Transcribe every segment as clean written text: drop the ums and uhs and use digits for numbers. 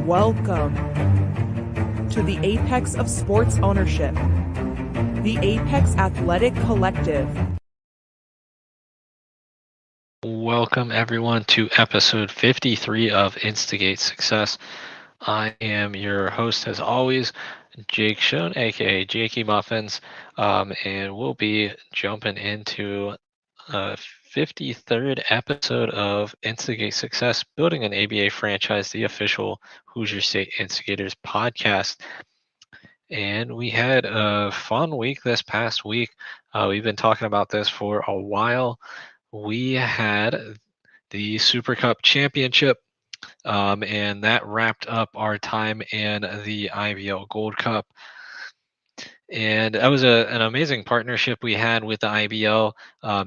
Welcome to the apex of sports ownership, the Apex Athletic Collective. Welcome everyone to episode 53 of Instigate Success. I am your host as always, Jake Schoen, aka Jakey Muffins, and we'll be jumping into a 53rd episode of Instigate Success, building an ABA franchise, the official Hoosier State Instigators podcast. And we had a fun week this past week. We've been talking about this for a while. We had the Super Cup Championship, and that wrapped up our time in the IBL Gold Cup. And that was an amazing partnership we had with the IBL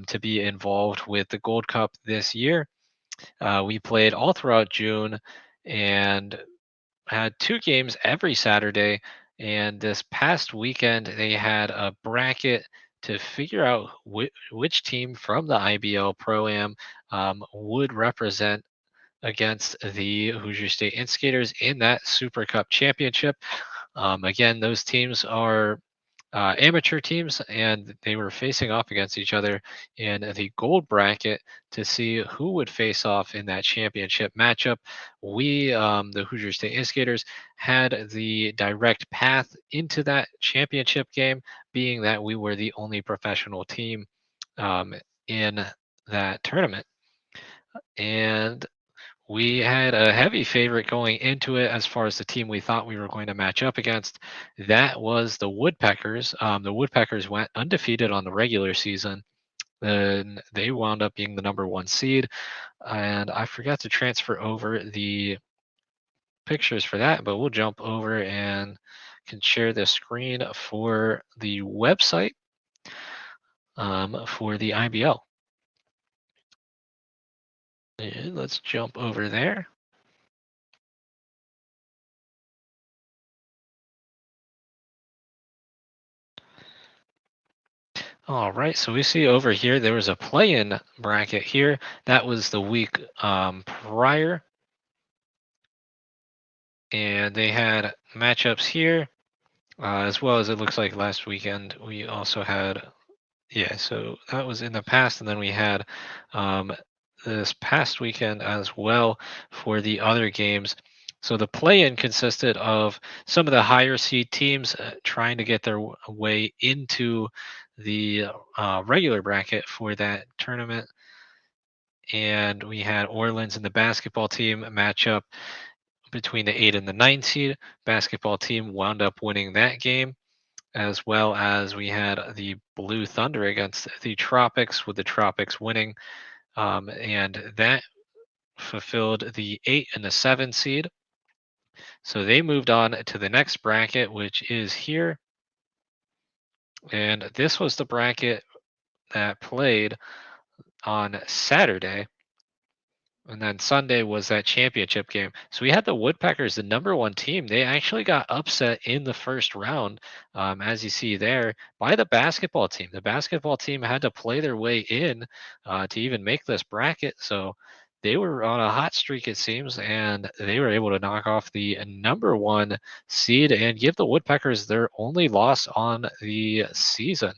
to be involved with the Gold Cup this year. We played all throughout June and had 2 games every Saturday. And this past weekend, they had a bracket to figure out which team from the IBL Pro-Am would represent against the Hoosier State Instigators in that Super Cup Championship. Again, those teams are amateur teams, and they were facing off against each other in the gold bracket to see who would face off in that championship matchup. We, the Hoosier State Instigators, had the direct path into that championship game, being that we were the only professional team in that tournament. And we had a heavy favorite going into it as far as the team we thought we were going to match up against. That was the Woodpeckers. The Woodpeckers went undefeated on the regular season. Then they wound up being the #1 seed. And I forgot to transfer over the pictures for that, but we'll jump over and can share the screen for the website for the IBL. And let's jump over there. All right, so we see over here there was a play-in bracket here. That was the week prior. And they had matchups here, as well as it looks like last weekend we also had, yeah, so that was in the past. And then we had this past weekend as well for the other games. So the play-in consisted of some of the higher seed teams trying to get their way into the regular bracket for that tournament. And we had Orleans and the basketball team matchup between the 8 and the 9 seed. Basketball team wound up winning that game, as well as we had the Blue Thunder against the Tropics, with the Tropics winning. And that fulfilled the 8 and the 7 seed. So they moved on to the next bracket, which is here. And this was the bracket that played on Saturday. And then Sunday was that championship game. So we had the Woodpeckers, the #1 team. They actually got upset in the first round, as you see there, by the basketball team. The basketball team had to play their way in to even make this bracket. So they were on a hot streak, it seems, and they were able to knock off the #1 seed and give the Woodpeckers their only loss on the season.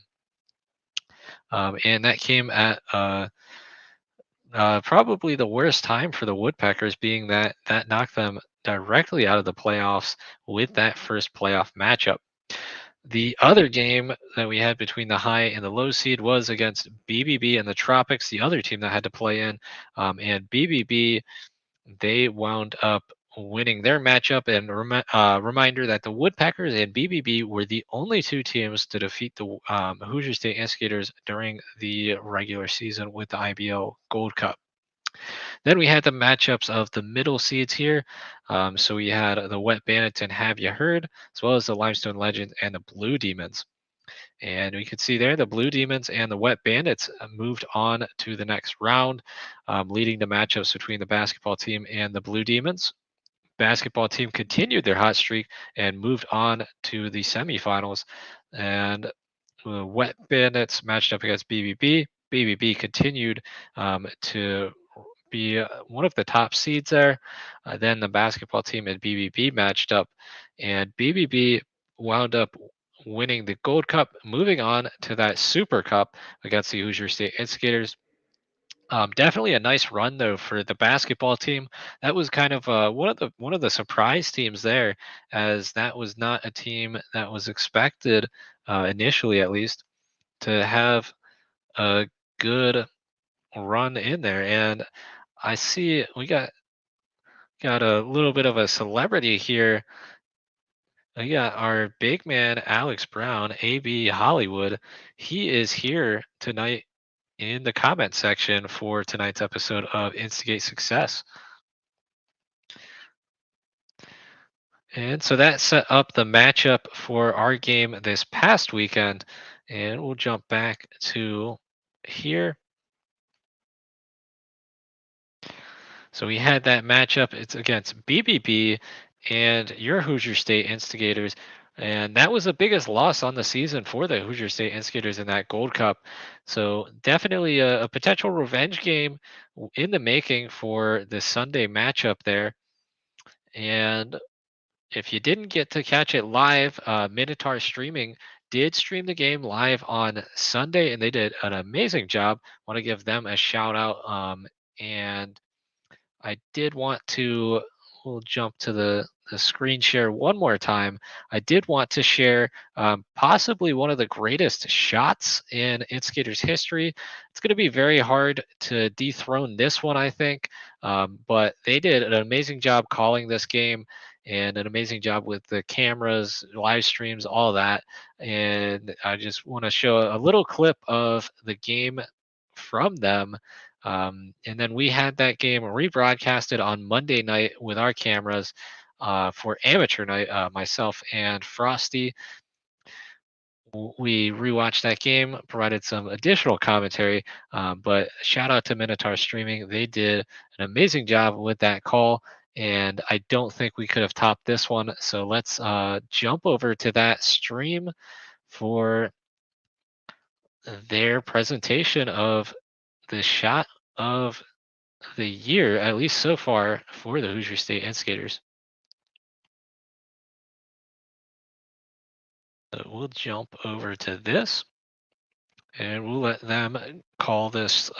And that came at probably the worst time for the Woodpeckers, being that that knocked them directly out of the playoffs with that first playoff matchup. The other game that we had between the high and the low seed was against BBB and the Tropics, the other team that had to play in. And BBB, they wound up winning their matchup. And reminder that the Woodpeckers and BBB were the only 2 teams to defeat the Hoosier State Instigators during the regular season with the IBL Gold Cup. Then we had the matchups of the middle seeds here. So we had the Wet Bandits and Have You Heard, as well as the Limestone Legends and the Blue Demons. And we could see there the Blue Demons and the Wet Bandits moved on to the next round, leading to matchups between the basketball team and the Blue Demons. Basketball team continued their hot streak and moved on to the semifinals. And the Wet Bandits matched up against BBB. BBB continued to be one of the top seeds there. Then the basketball team and BBB matched up, and BBB wound up winning the Gold Cup, moving on to that Super Cup against the Hoosier State Instigators. Definitely a nice run though for the basketball team. That was kind of one of the surprise teams there, as that was not a team that was expected initially, at least, to have a good run in there. And I see we got a little bit of a celebrity here. We got our big man Alex Brown, AB Hollywood. He is here tonight in the comment section for tonight's episode of Instigate Success. And so that set up the matchup for our game this past weekend. And we'll jump back to here. So we had that matchup. It's against BBB and your Hoosier State Instigators. And that was the biggest loss on the season for the Hoosier State Instigators in that Gold Cup. So definitely a potential revenge game in the making for the Sunday matchup there. And if you didn't get to catch it live, Minotaur Streaming did stream the game live on Sunday, and they did an amazing job. Want to give them a shout out. And I did want to, we'll jump to the screen share one more time. I did want to share possibly one of the greatest shots in Instigators history. It's going to be very hard to dethrone this one, I think, but they did an amazing job calling this game and an amazing job with the cameras, live streams, all that. And I just want to show a little clip of the game from them. And then we had that game rebroadcasted on Monday night with our cameras for amateur night, myself and Frosty. We rewatched that game, provided some additional commentary, but shout out to Minotaur Streaming. They did an amazing job with that call, and I don't think we could have topped this one. So let's jump over to that stream for their presentation of the shot of the year, at least so far, for the Hoosier State Instigators. So we'll jump over to this, and we'll let them call this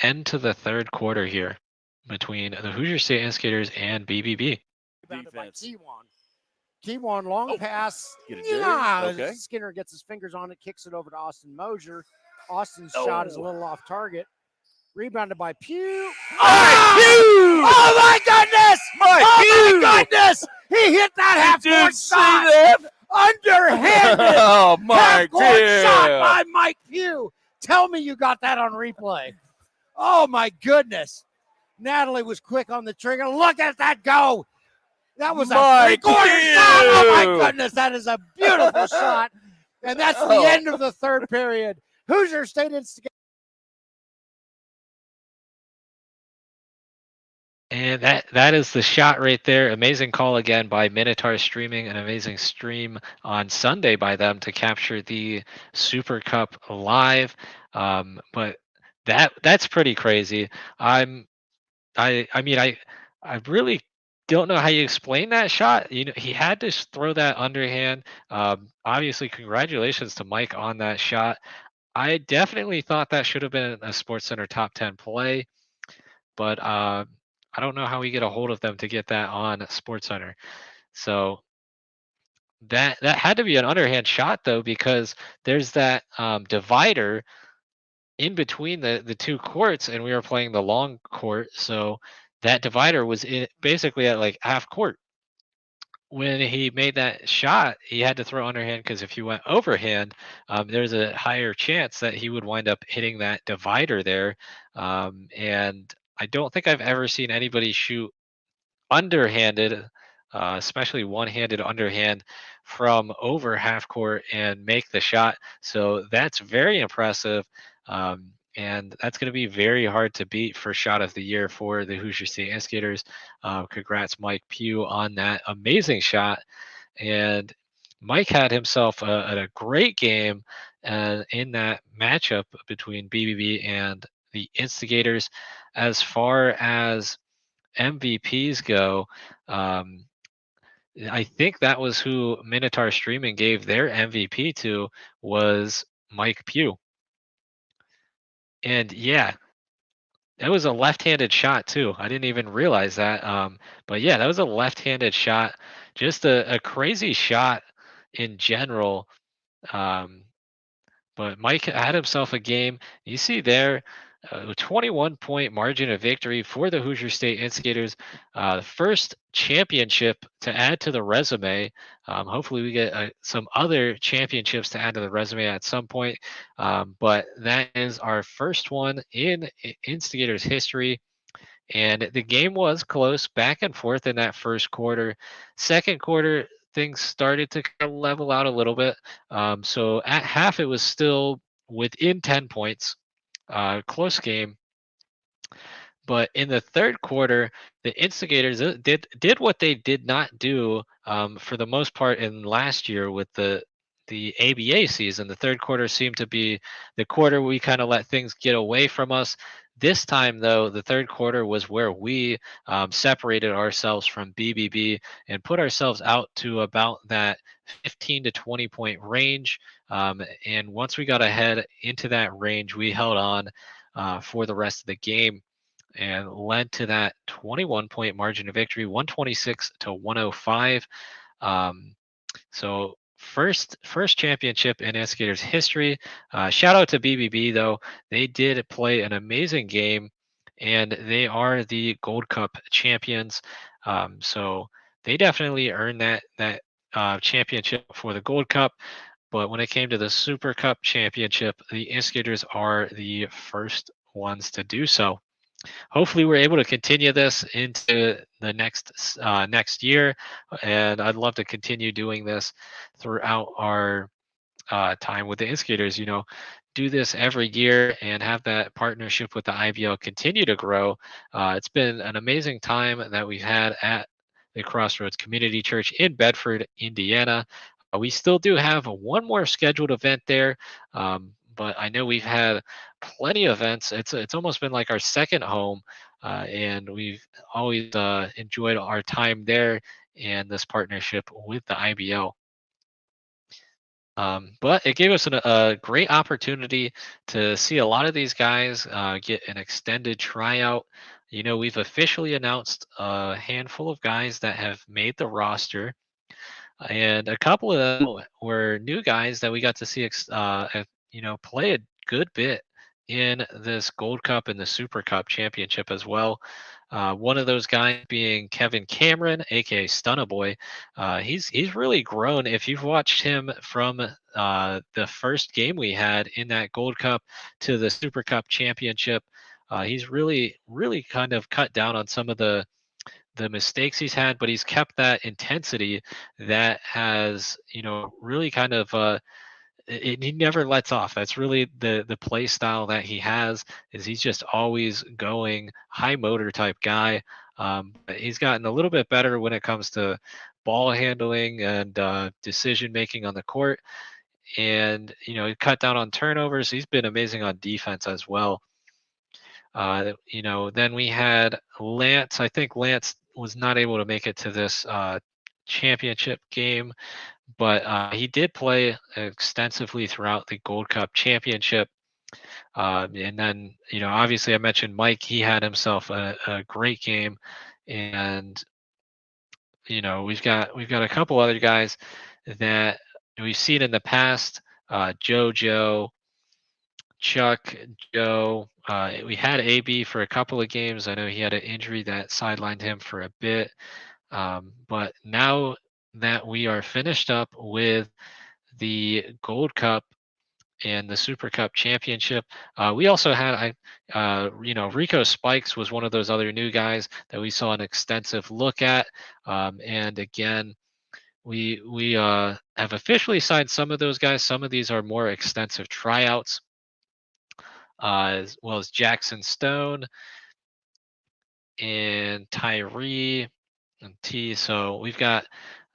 end to the third quarter here between the Hoosier State Instigators and BBB. Defense. Keywan long pass. Okay. Skinner gets his fingers on it, kicks it over to Austin Mosier. Austin's shot is a little off target. Rebounded by Pugh. Oh my goodness! My goodness! He hit that half-court shot. Underhanded. Oh, Mike half-court shot by Mike Pugh. Tell me you got that on replay. Oh my goodness! Natalie was quick on the trigger. Look at that go. That was a three-quarter shot. Oh my goodness! That is a beautiful shot, and that's the end of the third period. Hoosier State Instigate. And that is the shot right there. Amazing call again by Minotaur Streaming, an amazing stream on Sunday by them to capture the Super Cup live. But that's pretty crazy. I mean I really don't know how you explain that shot. You know, he had to throw that underhand. Obviously, congratulations to Mike on that shot. I definitely thought that should have been a SportsCenter top 10 play, but I don't know how we get a hold of them to get that on SportsCenter. So that had to be an underhand shot though, because there's that divider in between the two courts, and we were playing the long court, so that divider was basically at like half court. When he made that shot, he had to throw underhand, because if he went overhand, there's a higher chance that he would wind up hitting that divider there. And I don't think I've ever seen anybody shoot underhanded, especially one-handed underhand, from over half court and make the shot. So that's very impressive. And that's going to be very hard to beat for shot of the year for the Hoosier State Instigators. Congrats, Mike Pugh, on that amazing shot. And Mike had himself a great game in that matchup between BBB and the Instigators. As far as MVPs go, um, I think that was who Minotaur Streaming gave their MVP to, was Mike Pugh. And yeah, that was a left-handed shot too. I didn't even realize that. But yeah, that was a left-handed shot. Just a crazy shot in general. Um, but Mike had himself a game. You see there, a 21-point margin of victory for the Hoosier State Instigators. The first championship to add to the resume. Hopefully, we get some other championships to add to the resume at some point. But that is our first one in Instigators history. And the game was close, back and forth in that first quarter. Second quarter, things started to kind of level out a little bit. So at half, it was still within 10 points. Close game. But in the third quarter, the Instigators did what they did not do for the most part in last year with the ABA season. The third quarter seemed to be the quarter we kind of let things get away from us. This time, though, the third quarter was where we separated ourselves from BBB and put ourselves out to about that 15 to 20 point range. And once we got ahead into that range, we held on for the rest of the game and led to that 21-point margin of victory, 126 to 105. So first championship in Instigators history. Shout out to BBB though; they did play an amazing game, and they are the Gold Cup champions. So they definitely earned that championship for the Gold Cup. But when it came to the Super Cup championship, the Instigators are the first ones to do so. Hopefully we're able to continue this into the next year, and I'd love to continue doing this throughout our time with the Instigators. Do this every year and have that partnership with the IBL continue to grow. It's been an amazing time that we've had at the Crossroads Community Church in Bedford, Indiana. We still do have one more scheduled event there, but I know we've had plenty of events. It's almost been like our second home, and we've always enjoyed our time there and this partnership with the IBL. But it gave us a great opportunity to see a lot of these guys get an extended tryout. We've officially announced a handful of guys that have made the roster, and a couple of them were new guys that we got to see, play a good bit in this Gold Cup and the Super Cup championship as well. One of those guys being Kevin Cameron, aka Stunna Boy. He's really grown. If you've watched him from the first game we had in that Gold Cup to the Super Cup championship, he's really kind of cut down on some of the mistakes he's had, but he's kept that intensity that has, really kind of he never lets off. That's really the play style that he has, is he's just always going, high motor type guy. But he's gotten a little bit better when it comes to ball handling and decision making on the court, and he cut down on turnovers. He's been amazing on defense as well. Then we had Lance. I think Lance was not able to make it to this championship game, but he did play extensively throughout the Gold Cup championship. And then, obviously I mentioned Mike. He had himself a great game, and we've got a couple other guys that we've seen in the past. JoJo, Chuck, Joe. We had AB for a couple of games. I know he had an injury that sidelined him for a bit. But now that we are finished up with the Gold Cup and the Super Cup championship, we also had, Rico Spikes was one of those other new guys that we saw an extensive look at. And again, we have officially signed some of those guys. Some of these are more extensive tryouts, as well as Jackson Stone and Tyree and T. So we've got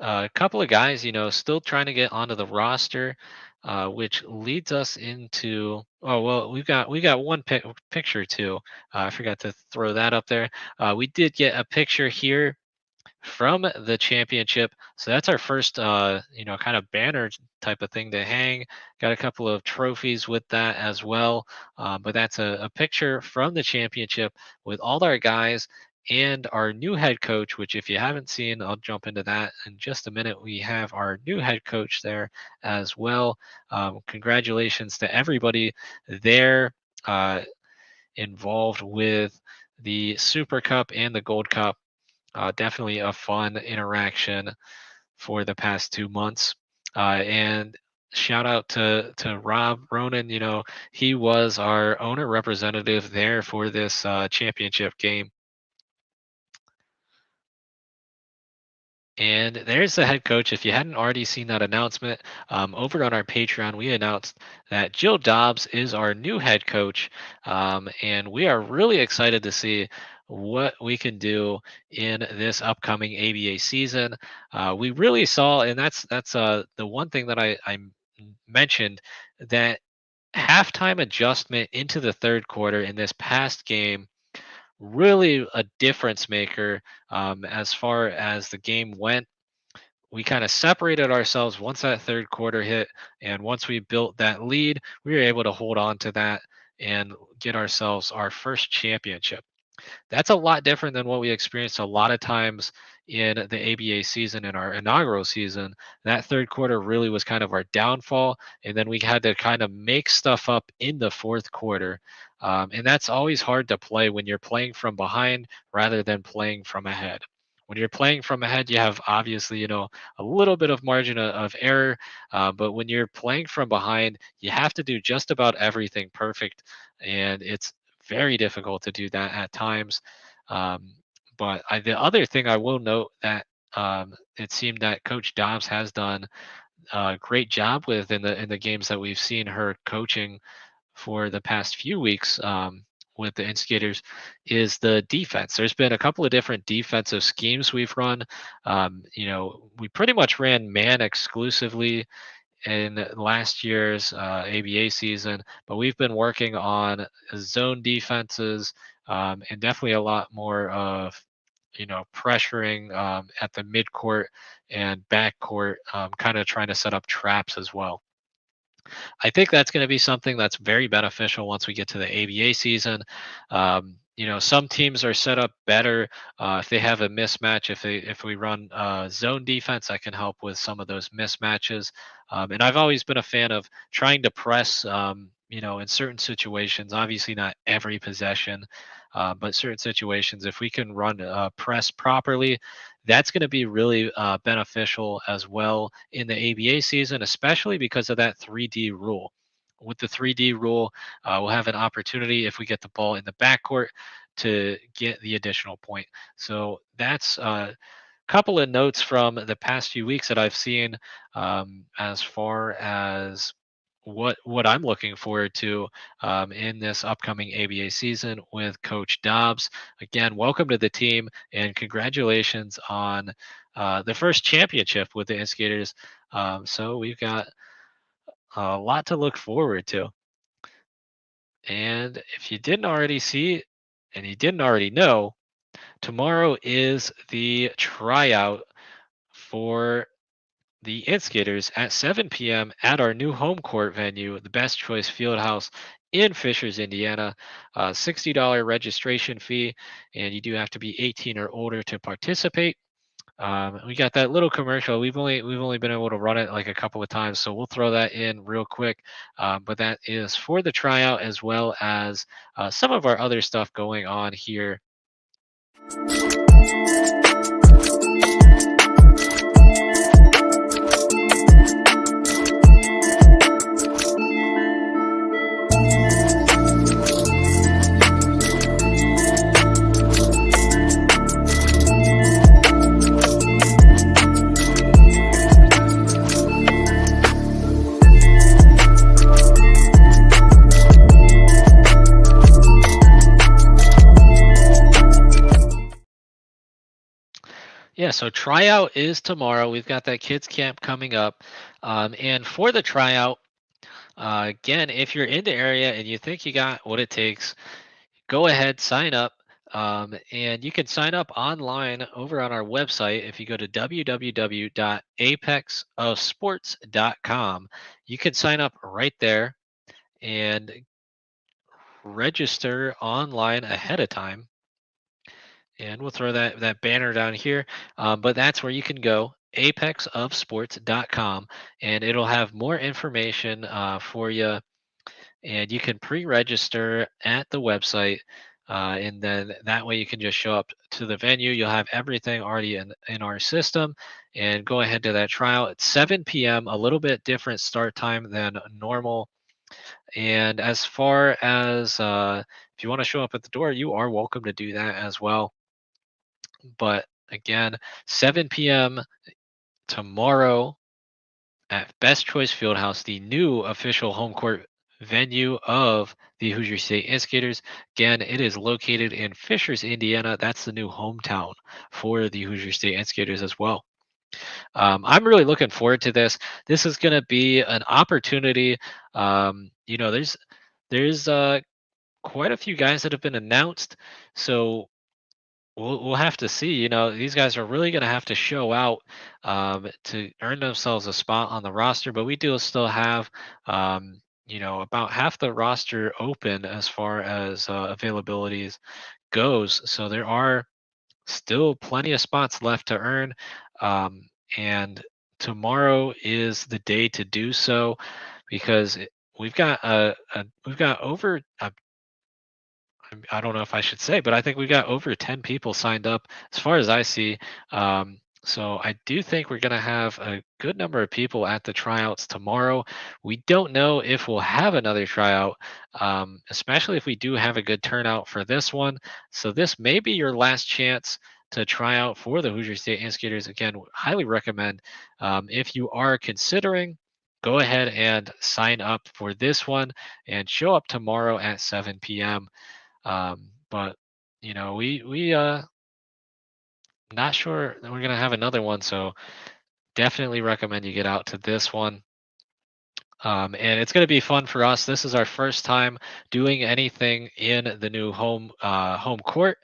a couple of guys, still trying to get onto the roster. which leads us into. Oh well, we got one picture too. I forgot to throw that up there. We did get a picture here from the championship. So that's our first, kind of banner type of thing to hang. Got a couple of trophies with that as well. But that's a picture from the championship with all our guys and our new head coach, which if you haven't seen, I'll jump into that in just a minute. We have our new head coach there as well. Congratulations to everybody there involved with the Super Cup and the Gold Cup. Definitely a fun interaction for the past 2 months. And shout out to Rob Ronan. He was our owner representative there for this championship game. And there's the head coach. If you hadn't already seen that announcement, over on our Patreon, we announced that Jill Dobbs is our new head coach. And we are really excited to see what we can do in this upcoming ABA season. We really saw, and that's the one thing that I mentioned, that halftime adjustment into the third quarter in this past game really a difference maker as far as the game went. We kind of separated ourselves once that third quarter hit, and once we built that lead, we were able to hold on to that and get ourselves our first championship. That's a lot different than what we experienced a lot of times in the ABA season, in our inaugural season. That third quarter really was kind of our downfall, and then we had to kind of make stuff up in the fourth quarter. And that's always hard to play when you're playing from behind rather than playing from ahead. When you're playing from ahead, you have obviously, a little bit of margin of error. But when you're playing from behind, you have to do just about everything perfect. And it's very difficult to do that at times. But the other thing I will note that it seemed that Coach Dobbs has done a great job with in the games that we've seen her coaching for the past few weeks with the Instigators is the defense. There's been a couple of different defensive schemes we've run. We pretty much ran man exclusively in last year's ABA season, but we've been working on zone defenses and definitely a lot more of pressuring at the midcourt and backcourt, kind of trying to set up traps as well. I think that's going to be something that's very beneficial once we get to the ABA season. Some teams are set up better if they have a mismatch. If we run zone defense, that can help with some of those mismatches. And I've always been a fan of trying to press. In certain situations, obviously not every possession, but certain situations, if we can run press properly, that's going to be really beneficial as well in the ABA season, especially because of that 3D rule. With the 3D rule, we'll have an opportunity if we get the ball in the backcourt to get the additional point. So that's a couple of notes from the past few weeks that I've seen as far as what I'm looking forward to in this upcoming ABA season with Coach Dobbs. Again, welcome to the team and congratulations on the first championship with the Instigators. So we've got a lot to look forward to. And if you didn't already see and you didn't already know, tomorrow is the tryout for the Instigators at 7 p.m. at our new home court venue, the Best Choice Fieldhouse in Fishers, Indiana. $60 registration fee, and you do have to be 18 or older to participate. We got that little commercial. We've only been able to run it like a couple of times, so we'll throw that in real quick. But that is for the tryout as well as some of our other stuff going on here. Yeah, so tryout is tomorrow. We've got that kids camp coming up. And for the tryout, Again, if you're in the area and you think you got what it takes, go ahead, sign up. And you can sign up online over on our website. If you go to www.apexofsports.com, you can sign up right there and register online ahead of time. And we'll throw that banner down here. But that's where you can go, apexofsports.com, and it'll have more information for you. And you can pre-register at the website. And then that way you can just show up to the venue. You'll have everything already in our system, and go ahead to that trial at 7 p.m., a little bit different start time than normal. And as far as if you want to show up at the door, you are welcome to do that as well. But again, 7 p.m. tomorrow at Best Choice Fieldhouse, the new official home court venue of the Hoosier State Instigators. Again, it is located in Fishers, Indiana. That's the new hometown for the Hoosier State Instigators as well. I'm really looking forward to this. This is going to be an opportunity. There's quite a few guys that have been announced, so we'll have to see. These guys are really going to have to show out to earn themselves a spot on the roster. But we do still have, about half the roster open as far as availabilities goes. So there are still plenty of spots left to earn. And tomorrow is the day to do so, because we've got over I don't know if I should say, but I think we got over 10 people signed up as far as I see. So I do think we're going to have a good number of people at the tryouts tomorrow. We don't know if we'll have another tryout, especially if we do have a good turnout for this one. So this may be your last chance to try out for the Hoosier State Instigators. Again, highly recommend, if you are considering, go ahead and sign up for this one and show up tomorrow at 7 p.m. But we not sure that we're gonna have another one, so definitely recommend you get out to this one. And it's gonna be fun for us. This is our first time doing anything in the new home court,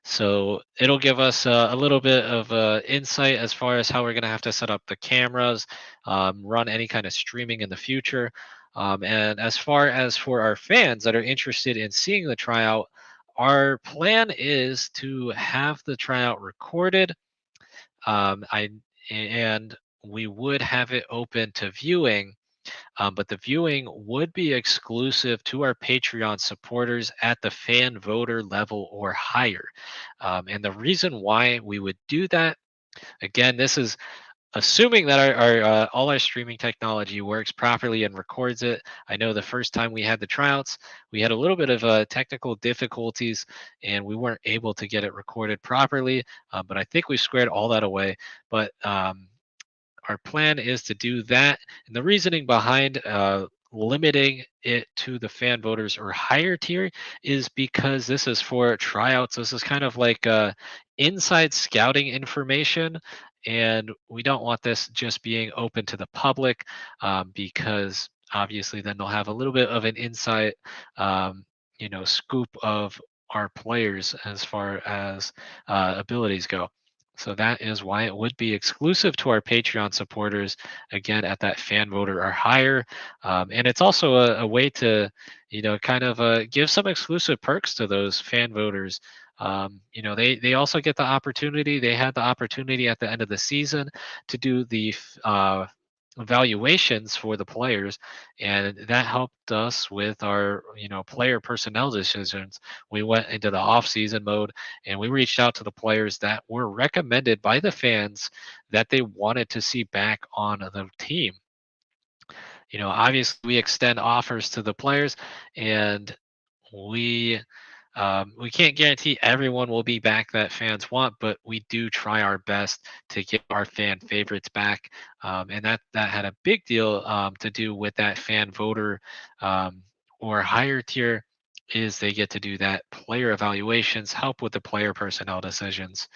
so it'll give us a little bit of insight as far as how we're gonna have to set up the cameras, run any kind of streaming in the future. And as far as for our fans that are interested in seeing the tryout, our plan is to have the tryout recorded. And we would have it open to viewing, but the viewing would be exclusive to our Patreon supporters at the fan voter level or higher. And the reason why we would do that, again, this is assuming that our all our streaming technology works properly and records it. I know the first time we had the tryouts, we had a little bit of technical difficulties and we weren't able to get it recorded properly, but I think we squared all that away. But our plan is to do that, and the reasoning behind limiting it to the fan voters or higher tier is because this is for tryouts. This is kind of like inside scouting information, and we don't want this just being open to the public, because obviously then they'll have a little bit of an inside scoop of our players as far as abilities go. So that is why it would be exclusive to our Patreon supporters, again, at that fan voter or higher. And it's also a way to, kind of give some exclusive perks to those fan voters. They also get the opportunity. They had the opportunity at the end of the season to do the evaluations for the players, and that helped us with our player personnel decisions. We went into the off-season mode and we reached out to the players that were recommended by the fans that they wanted to see back on the team. Obviously we extend offers to the players, and we can't guarantee everyone will be back that fans want, but we do try our best to get our fan favorites back. And that had a big deal to do with that fan voter or higher tier, is they get to do that player evaluations, help with the player personnel decisions.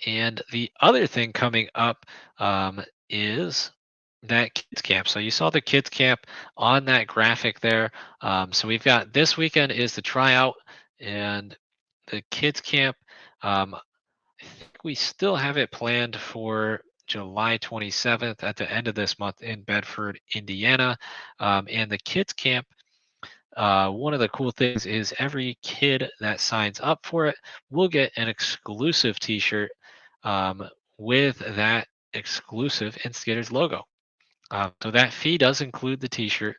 And the other thing coming up is that kids camp. So you saw the kids camp on that graphic there. So we've got this weekend is the tryout and the kids camp. I think we still have it planned for July 27th at the end of this month in Bedford, Indiana. And the kids camp, one of the cool things is every kid that signs up for it will get an exclusive T-shirt with that exclusive Instigators logo. So that fee does include the T-shirt,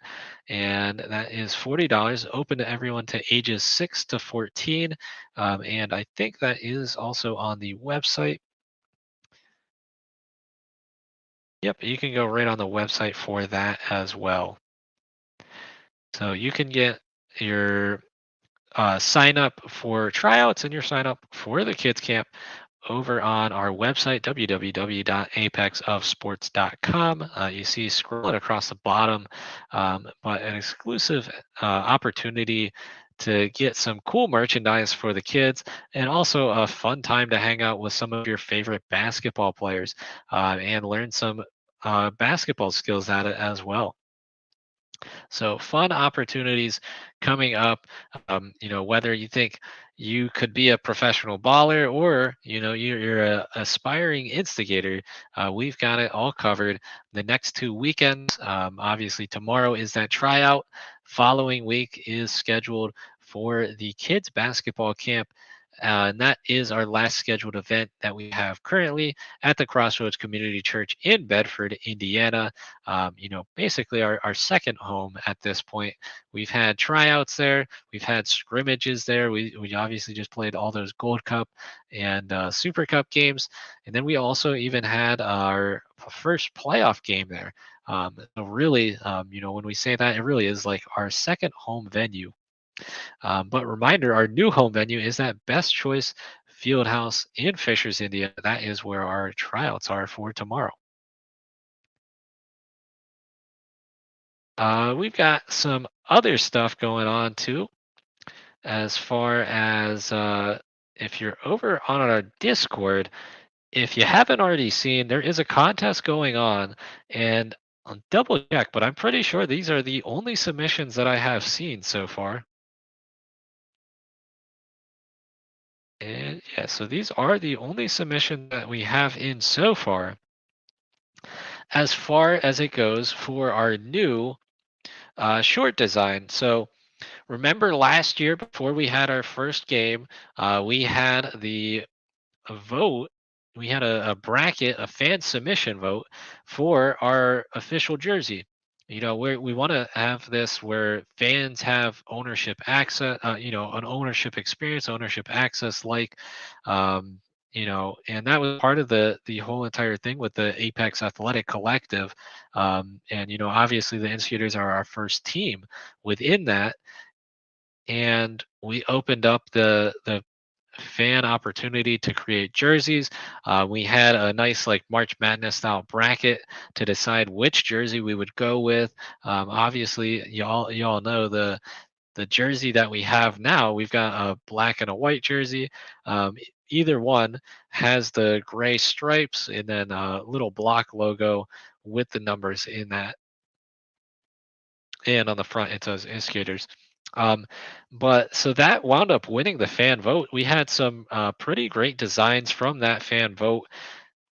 and that is $40, open to everyone to ages 6 to 14. And I think that is also on the website. Yep, you can go right on the website for that as well. So you can get your sign up for tryouts and your sign up for the kids camp over on our website, www.apexofsports.com. You see scrolling across the bottom, but an exclusive opportunity to get some cool merchandise for the kids and also a fun time to hang out with some of your favorite basketball players and learn some basketball skills at it as well. So fun opportunities coming up. Whether you think you could be a professional baller or you're a aspiring instigator, we've got it all covered. The next 2 weekends, obviously tomorrow is that tryout. Following week is scheduled for the kids basketball camp. And that is our last scheduled event that we have currently at the Crossroads Community Church in Bedford, Indiana. Basically our second home at this point. We've had tryouts there, we've had scrimmages there. We obviously just played all those Gold Cup and Super Cup games, and then we also even had our first playoff game there. So really, when we say that, it really is like our second home venue. But reminder, our new home venue is that Best Choice Fieldhouse in Fishers, Indiana. That is where our tryouts are for tomorrow. We've got some other stuff going on too, as far as if you're over on our Discord, if you haven't already seen, there is a contest going on, and I'll double check, but I'm pretty sure these are the only submissions that I have seen so far. And yeah, so these are the only submissions that we have in so far. As far as it goes for our new short design. So remember last year before we had our first game, we had the vote. We had a bracket, a fan submission vote for our official jersey. We want to have this where fans have ownership access, an ownership experience, ownership access, um, and that was part of the whole entire thing with the Apex Athletic Collective. And obviously the Instigators are our first team within that, and we opened up the fan opportunity to create jerseys. We had a nice like March Madness style bracket to decide which jersey we would go with. Obviously, y'all know the jersey that we have now. We've got a black and a white jersey. Either one has the gray stripes and then a little block logo with the numbers in that, and on the front it says Instigators. But so that wound up winning the fan vote. We had some pretty great designs from that fan vote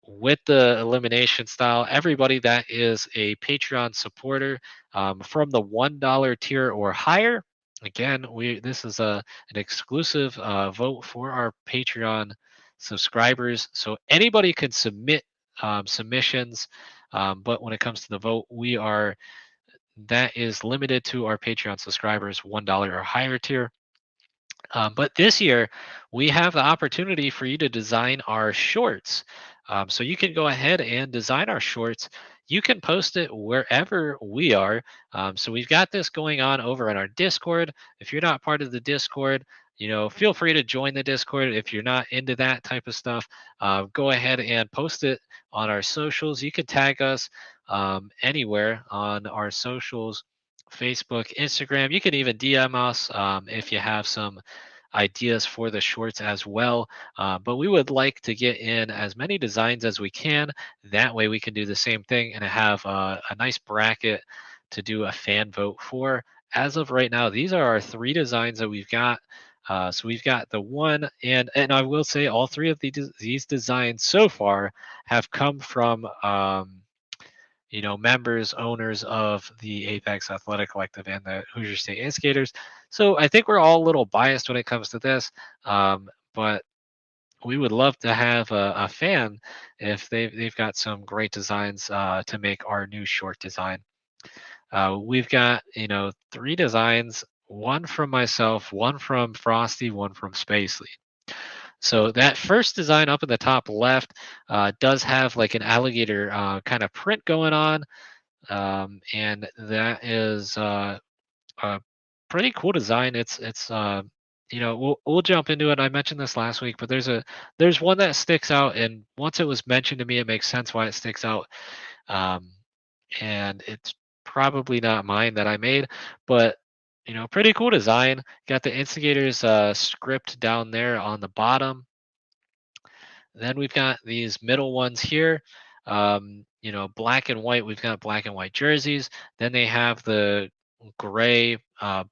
with the elimination style. Everybody that is a Patreon supporter from the $1 tier or higher. Again, this is an exclusive vote for our Patreon subscribers. So anybody can submit submissions, but when it comes to the vote, that is limited to our Patreon subscribers, $1 or higher tier. But this year, we have the opportunity for you to design our shorts. So you can go ahead and design our shorts. You can post it wherever we are. So we've got this going on over on our Discord. If you're not part of the Discord, feel free to join the Discord. If you're not into that type of stuff, go ahead and post it on our socials. You can tag us anywhere on our socials, Facebook, Instagram. You can even DM us if you have some ideas for the shorts as well. But we would like to get in as many designs as we can. That way we can do the same thing and have a nice bracket to do a fan vote for. As of right now, these are our 3 designs that we've got. So we've got the one, and I will say all 3 of these designs so far have come from members, owners of the Apex Athletic Collective and the Hoosier State Instigators. So I think we're all a little biased when it comes to this, but we would love to have a fan if they've got some great designs to make our new short design. We've got 3 designs, one from myself, one from Frosty, one from Spacely. So that first design up in the top left does have like an alligator kind of print going on, and that is a pretty cool design. We'll jump into it. I mentioned this last week, but there's one that sticks out, and once it was mentioned to me, it makes sense why it sticks out. Um, and it's probably not mine that I made, but pretty cool design. Got the Instigators script down there on the bottom. Then we've got these middle ones here. Black and white. We've got black and white jerseys. Then they have the gray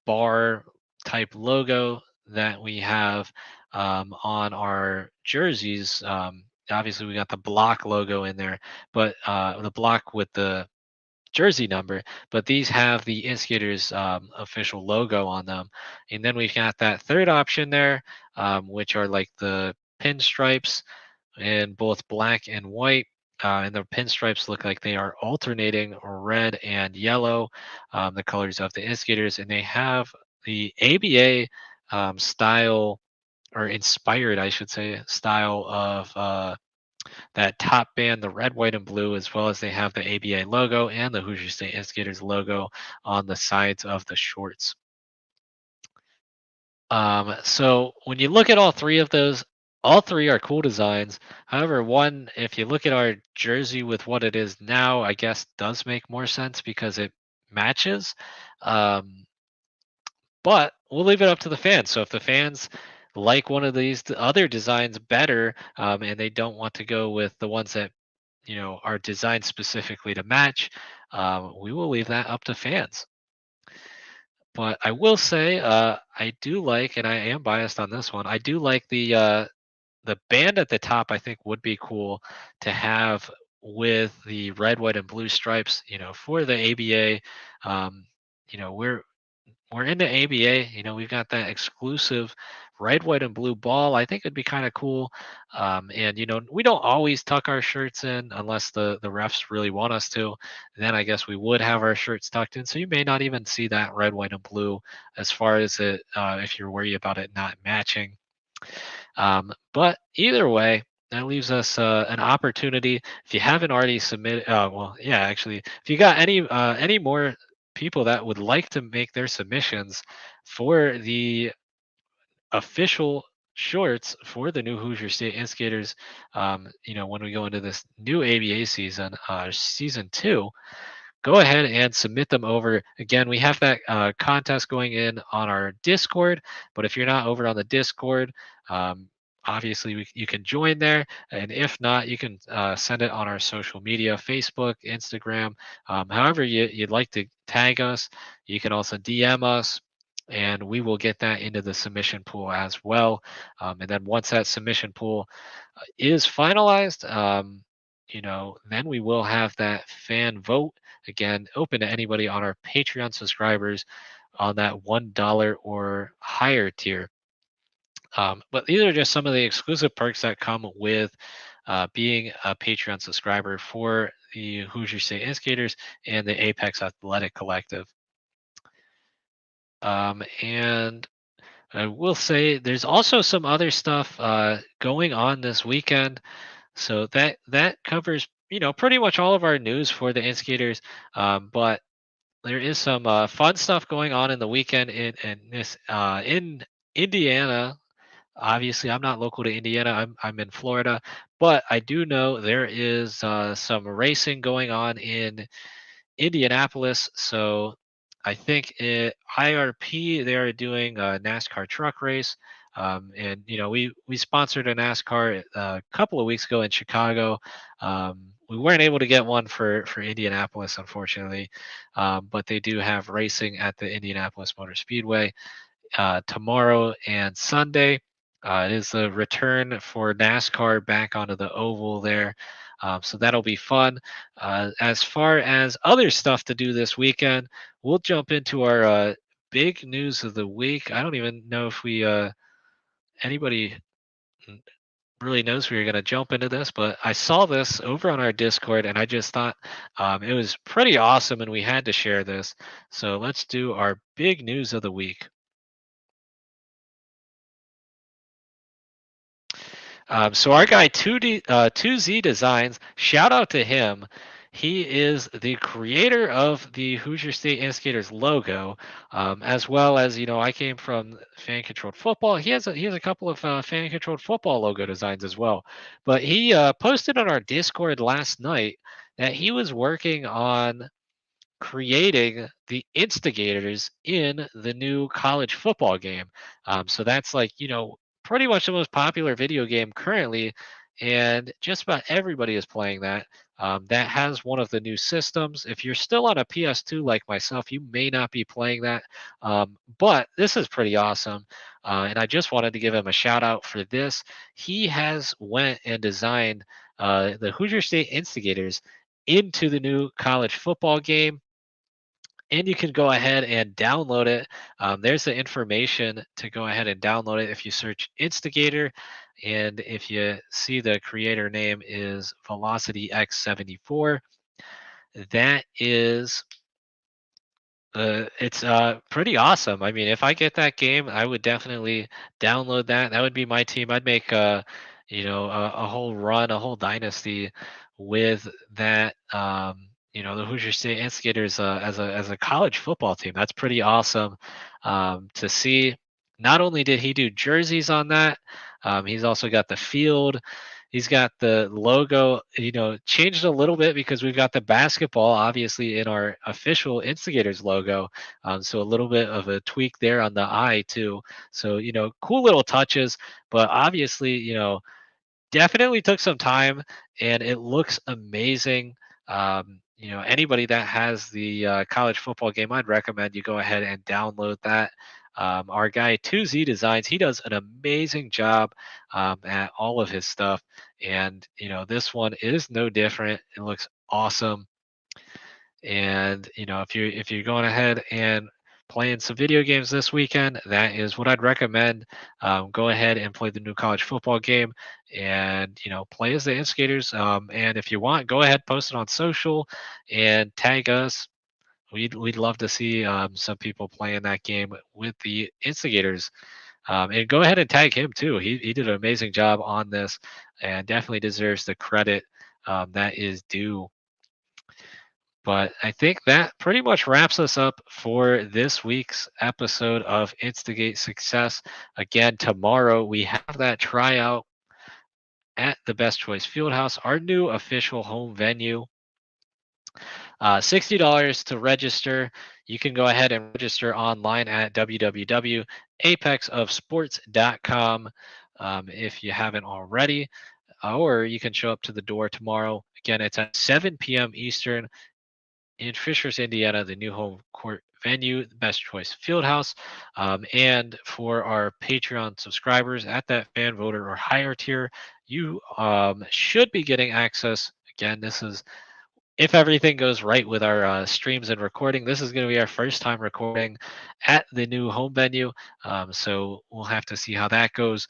bar type logo that we have on our jerseys. Obviously, we got the block logo in there, but the block with the jersey number, but these have the Instigators official logo on them. And then we've got that third option there, which are like the pinstripes in both black and white. And the pinstripes look like they are alternating red and yellow, the colors of the Instigators. And they have the ABA style, or inspired, I should say, style of that top band, the red, white, and blue, as well as they have the ABA logo and the Hoosier State Instigators logo on the sides of the shorts. So when you look at all 3 of those, all 3 are cool designs. However, one, if you look at our jersey with what it is now, I guess does make more sense because it matches. But we'll leave it up to the fans. So if the fans like one of these other designs better, and they don't want to go with the ones that are designed specifically to match, we will leave that up to fans. But I will say, I do like, and I am biased on this one, I do like the band at the top. I think would be cool to have with the red, white, and blue stripes. For the ABA, we're into ABA. We've got that exclusive red, white, and blue ball. I think it'd be kind of cool. And we don't always tuck our shirts in unless the refs really want us to. Then I guess we would have our shirts tucked in. So you may not even see that red, white, and blue as far as it if you're worried about it not matching. But either way, that leaves us an opportunity. If you haven't already submitted, if you got any more people that would like to make their submissions for the official shorts for the new Hoosier State Instigators, when we go into this new ABA season, season 2, go ahead and submit them over. Again, we have that contest going in on our Discord, but if you're not over on the Discord, obviously you can join there, and if not, you can send it on our social media, Facebook, Instagram, however you'd like to tag us. You can also DM us, and we will get that into the submission pool as well. And then once that submission pool is finalized, then we will have that fan vote, again, open to anybody on our Patreon subscribers on that $1 or higher tier. But these are just some of the exclusive perks that come with being a Patreon subscriber for the Hoosier State Instigators and the Apex Athletic Collective. And I will say there's also some other stuff going on this weekend. So that covers pretty much all of our news for the Instigators. But there is some fun stuff going on in the weekend in Indiana. Obviously, I'm not local to Indiana. I'm in Florida, but I do know there is some racing going on in Indianapolis. So I think IRP, they are doing a NASCAR truck race. And we sponsored a NASCAR a couple of weeks ago in Chicago. We weren't able to get one for Indianapolis, unfortunately, but they do have racing at the Indianapolis Motor Speedway tomorrow and Sunday. It is the return for NASCAR back onto the oval there. So that'll be fun. As far as other stuff to do this weekend, we'll jump into our big news of the week. I don't even know if anybody really knows we were going to jump into this, but I saw this over on our Discord and I just thought it was pretty awesome and we had to share this. So let's do our big news of the week. So our guy 2Z Designs, shout out to him. He is the creator of the Hoosier State Instigators logo, as well as I came from fan controlled football. He has a couple of fan controlled football logo designs as well. But he posted on our Discord last night that he was working on creating the instigators in the new college football game. So that's like, pretty much the most popular video game currently, and just about everybody is playing that. That has one of the new systems. If you're still on a PS2 like myself, you may not be playing that, but this is pretty awesome. And I just wanted to give him a shout out for this. He has went and designed the Hoosier State Instigators into the new college football game, and you can go ahead and download it. There's the information to go ahead and download it if you search Instigator, and if you see the creator name is Velocity X74. That is it's pretty awesome. I mean, if I get that game, I would definitely download that. That would be my team. I'd make a whole run, a whole dynasty with that. The Hoosier State Instigators as a college football team. That's pretty awesome to see. Not only did he do jerseys on that, he's also got the field. He's got the logo, changed a little bit because we've got the basketball obviously in our official Instigators logo. So a little bit of a tweak there on the eye too. So, cool little touches, but obviously, definitely took some time and it looks amazing. Anybody that has the college football game, I'd recommend you go ahead and download that. Our guy 2Z Designs, he does an amazing job at all of his stuff, and this one is no different. It looks awesome, and if you're going ahead and playing some video games this weekend, that is what I'd recommend. Go ahead and play the new college football game, and play as the Instigators. And if you want, go ahead, post it on social, and tag us. We'd love to see some people playing that game with the Instigators. And go ahead and tag him too. He did an amazing job on this, and definitely deserves the credit that is due. But I think that pretty much wraps us up for this week's episode of Instigate Success. Again, tomorrow we have that tryout at the Best Choice Fieldhouse, our new official home venue. $60 to register. You can go ahead and register online at www.apexofsports.com if you haven't already, or you can show up to the door tomorrow. Again, it's at 7 p.m. Eastern in Fishers, Indiana, the new home court venue, the Best Choice Fieldhouse. And for our Patreon subscribers at that fan voter or higher tier, you should be getting access. Again, this is if everything goes right with our streams and recording. This is going to be our first time recording at the new home venue. So we'll have to see how that goes.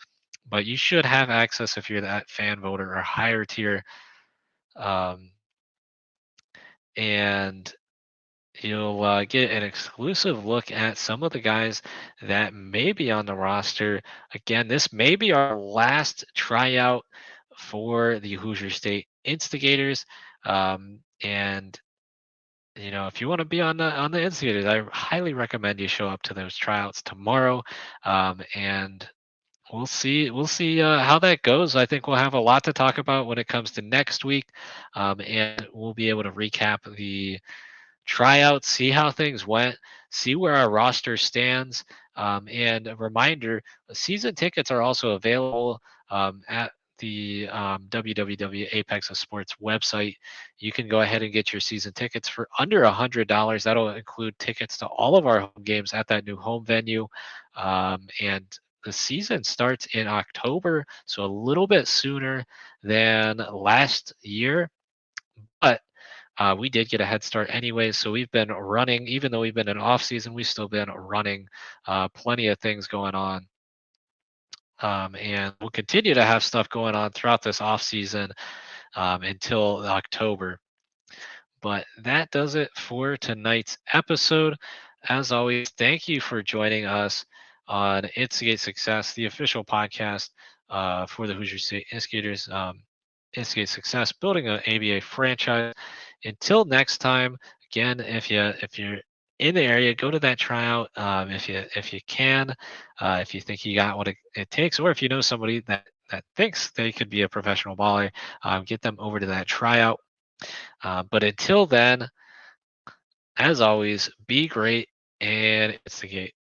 But you should have access if you're that fan voter or higher tier. And you'll get an exclusive look at some of the guys that may be on the roster. Again, this may be our last tryout for the Hoosier State Instigators. And if you want to be on the Instigators, I highly recommend you show up to those tryouts tomorrow. And we'll see how that goes. I think we'll have a lot to talk about when it comes to next week, and we'll be able to recap the tryouts, see how things went, see where our roster stands. And a reminder, season tickets are also available at the www.apex of sports website. You can go ahead and get your season tickets for under $100. That'll include tickets to all of our home games at that new home venue. And the season starts in October, so a little bit sooner than last year. But we did get a head start anyway, so we've been running, even though we've been in off season, we've still been running plenty of things going on. And we'll continue to have stuff going on throughout this off season until October. But that does it for tonight's episode. As always, thank you for joining us on Instigate Success, the official podcast for the Hoosier State Instigators. Instigate Success, building an ABA franchise. Until next time, again, if you're in the area, go to that tryout if you can, if you think you got what it takes, or if you know somebody that thinks they could be a professional baller, get them over to that tryout. But until then, as always, be great and instigate.